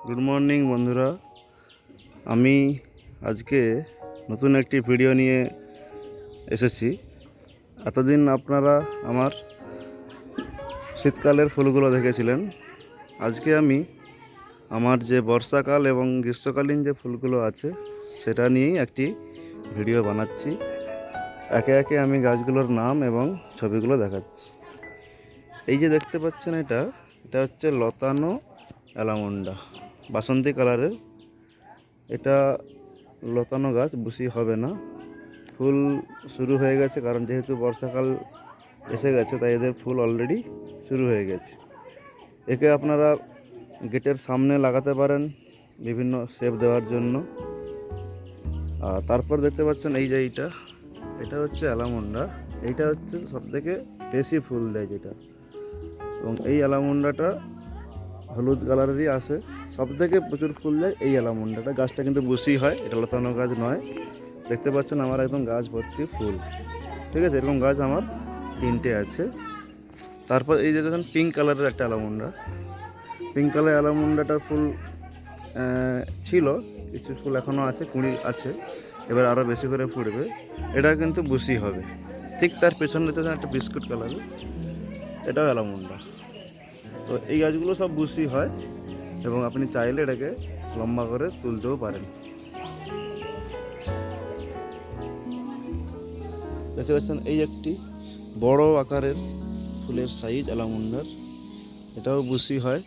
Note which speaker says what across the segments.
Speaker 1: Good morning বন্ধুরা। আমি আজকে নতুন একটি ভিডিও নিয়ে এসেছি। এতদিন আপনারা আমার শীতকালের ফুলগুলো দেখেছিলেন। আজকে আমি আমার যে বর্ষাকাল এবং গ্রীষ্মকালীন যে ফুলগুলো আছে সেটা নিয়েই একটি ভিডিও বানাচ্ছি। একে একে আমি গাছগুলোর নাম এবং ছবিগুলো দেখাচ্ছি। এই যে দেখতে পাচ্ছেন এটা হচ্ছে লতানো অ্যালামন্ডা, বাসন্তী কালারের। এটা লতানো গাছ, বুশি হবে না। ফুল শুরু হয়ে গেছে, কারণ যেহেতু বর্ষাকাল এসে গেছে তাই এদের ফুল অলরেডি শুরু হয়ে গেছে। একে আপনারা গেটের সামনে লাগাতে পারেন বিভিন্ন শেপ দেওয়ার জন্য। আর তারপর দেখতে পাচ্ছেন এই যে এটা হচ্ছে অ্যালামন্ডা। এইটা হচ্ছে সবথেকে বেশি ফুল দেয় যেটা, এবং এই অ্যালামন্ডাটা হলুদ কালারেরই আসে। সবথেকে প্রচুর ফুল দেয় এই অ্যালামন্ডাটা। গাছটা কিন্তু বুশি হয়, এটা লতানো গাছ নয়। দেখতে পাচ্ছেন আমার একদম গাছ ভর্তি ফুল। ঠিক আছে, এরকম গাছ আমার 3টে আছে। তারপর এই যে দেখেন পিঙ্ক কালারের একটা অ্যালামন্ডা। পিঙ্ক কালার অ্যালামন্ডাটার ফুল ছিল, কিছু ফুল এখনও আছে, কুঁড়ি আছে, এবার আরও বেশি করে ফুটবে। এটা কিন্তু বুশি হবে। ঠিক তার পেছনে দেখতে একটা বিস্কুট কালারের, এটাও অ্যালামন্ডা। তো এই গাছগুলো সব বুশি হয় এবং আপনি চাইলে এটাকে লম্বা করে তুলতেও পারেন। দেখতে পাচ্ছেন এই একটি বড় আকারের ফুলের সাইজ অ্যালামন্ডার, এটাও বুশি হয়।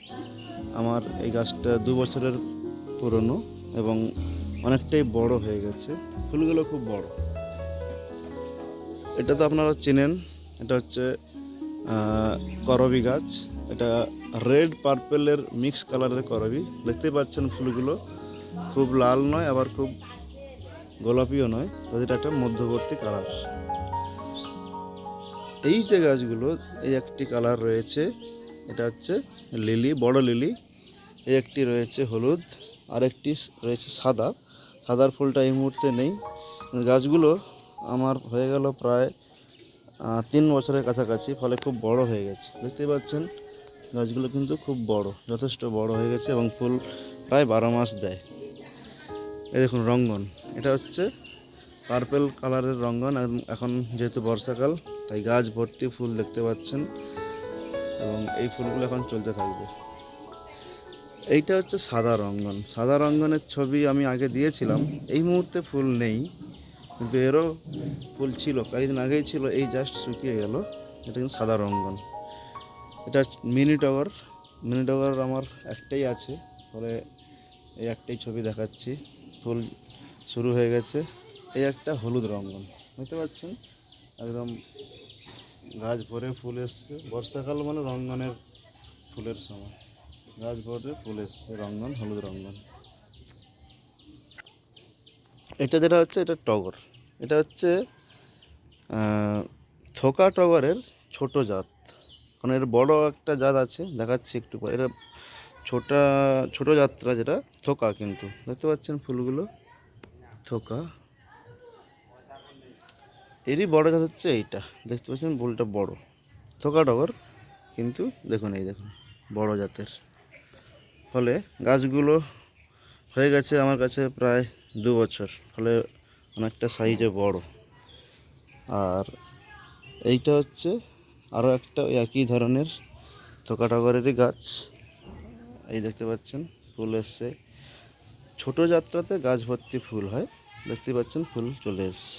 Speaker 1: আমার এই গাছটা 2 বছরের পুরনো এবং অনেকটাই বড় হয়ে গেছে, ফুলগুলো খুব বড়। এটা তো আপনারা চেনেন, এটা হচ্ছে করবি গাছ। এটা রেড পার্পেলের মিক্স কালারের করবি। দেখতে পাচ্ছেন ফুলগুলো খুব লাল নয়, আবার খুব গোলাপিও নয়, তাদের একটা মধ্যবর্তী কালার। এই যে গাছগুলো, এই একটি কালার রয়েছে, এটা হচ্ছে লিলি, বড় লিলি। এই একটি রয়েছে হলুদ, আর একটি রয়েছে সাদা। সাদার ফুলটা এই মুহূর্তে নেই। গাছগুলো আমার হয়ে গেল প্রায় 3 বছরের কাছাকাছি, ফলে খুব বড় হয়ে গেছে। দেখতে পাচ্ছেন গাছগুলো কিন্তু খুব বড়, যথেষ্ট বড় হয়ে গেছে এবং ফুল প্রায় 12 মাস দেয়। এই দেখুন রঙ্গন, এটা হচ্ছে পার্পেল কালারের রঙ্গন। এখন যেহেতু বর্ষাকাল তাই গাছ ভর্তি ফুল দেখতে পাচ্ছেন, এবং এই ফুলগুলো এখন চলতে থাকবে। এইটা হচ্ছে সাদা রঙ্গন। সাদা রঙ্গনের ছবি আমি আগে দিয়েছিলাম, এই মুহূর্তে ফুল নেই, কিন্তু এরও ফুল ছিল, কয়েকদিন আগেই ছিল, এই জাস্ট শুকিয়ে গেল। এটা কিন্তু সাদা রঙ্গন। এটা মিনি টগর। মিনি টগর আমার একটাই আছে, ফলে এই একটাই ছবি দেখাচ্ছি। ফুল শুরু হয়ে গেছে। এই একটা হলুদ রঙ্গন, বুঝতে পারছেন, একদম গাছ ভরে ফুল এসছে। বর্ষাকাল মানে রঙ্গনের ফুলের সময়, গাছ ভরে ফুল এসছে, রঙ্গন, হলুদ রঙ্গন। এটা যেটা হচ্ছে এটা টগর। এটা হচ্ছে থোকা টগরের ছোট জাত। কারণ এর বড় একটা জাত আছে, দেখাচ্ছি একটু পরে। এটা ছোট জাতটা যেটা থোকা, কিন্তু দেখতে পাচ্ছেন ফুলগুলো থোকা। এরই বড় জাত হচ্ছে এইটা, দেখতে পাচ্ছেন ফুলটা বড়, থোকা টগর। কিন্তু দেখুন, এই দেখুন বড় জাতের। ফলে গাছগুলো হয়ে গেছে আমার কাছে প্রায় 2 বছর, ফলে অনেকটা সাইজে বড়। আর এইটা হচ্ছে আরও একটা একই ধরনের থোকা টগরেরই গাছ। এই দেখতে পাচ্ছেন ফুল এসছে। ছোটো যাত্রাতে গাছ ভর্তি ফুল হয়, দেখতে পাচ্ছেন ফুল চলে এসছে।